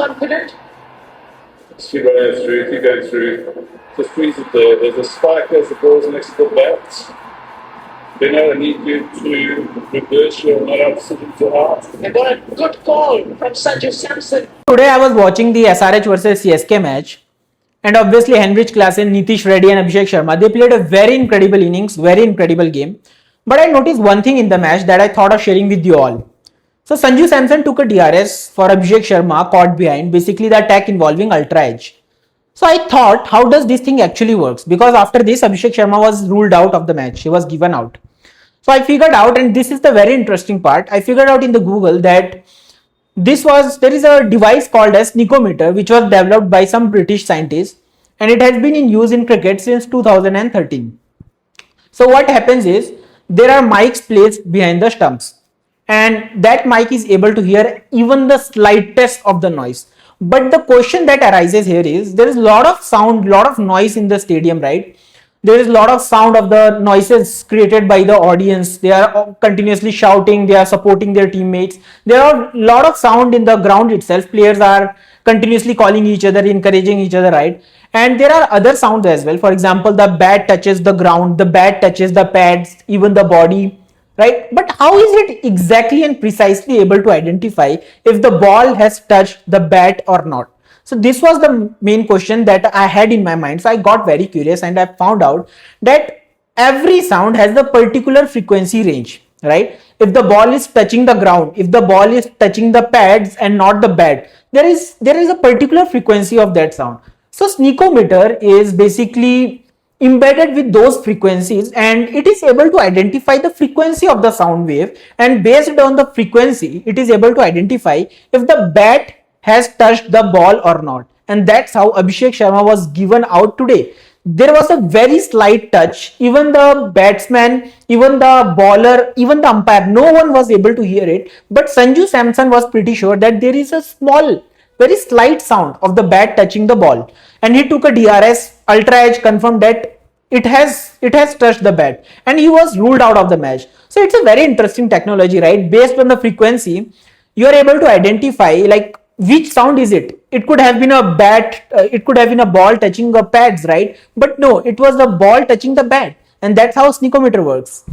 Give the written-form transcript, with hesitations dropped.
confident? Keep going through, keep going through. Just freeze it there. There's a spike, there's the balls next to the bats. Then I need you to reverse your not absolute to heart. I got a good call from Sanju Samson. Today I was watching the SRH versus CSK match, and obviously Henrich Klaasen, Nitish Reddy and Abhishek Sharma, they played a very incredible innings, very incredible game. But I noticed one thing in the match that I thought of sharing with you all. So Sanju Samson took a DRS for Abhishek Sharma caught behind, basically the attack involving ultra edge. So I thought, how does this thing actually works? Because after this, Abhishek Sharma was ruled out of the match. He was given out. So I figured out, and this is the very interesting part, I figured out in the Google that there is a device called as Sneakometer, which was developed by some British scientists, and it has been in use in cricket since 2013. So what happens is, there are mics placed behind the stumps, and that mic is able to hear even the slightest of the noise. But the question that arises here is, there is a lot of sound, lot of noise in the stadium, right? There is a lot of sound of the noises created by the audience. They are continuously shouting, they are supporting their teammates. There are a lot of sound in the ground itself. Players are continuously calling each other, encouraging each other, right? And there are other sounds as well. For example, the bat touches the ground, the bat touches the pads, even the body, right? But how is it exactly and precisely able to identify if the ball has touched the bat or not? So this was the main question that I had in my mind. So I got very curious and I found out that every sound has a particular frequency range, right? If the ball is touching the ground, if the ball is touching the pads and not the bat, there is a particular frequency of that sound. So Sneakometer is basically embedded with those frequencies, and it is able to identify the frequency of the sound wave, and based on the frequency it is able to identify if the bat has touched the ball or not. And that's how Abhishek Sharma was given out today. There was a very slight touch. Even the batsman, even the bowler, even the umpire, no one was able to hear it. But Sanju Samson was pretty sure that there is a small, very slight sound of the bat touching the ball. And he took a DRS, Ultra Edge confirmed that it has touched the bat, and he was ruled out of the match. So it's a very interesting technology, right? Based on the frequency, you are able to identify like which sound is it. It could have been a bat, it could have been a ball touching the pads, right? But no, it was the ball touching the bat, and that's how Sneakometer works.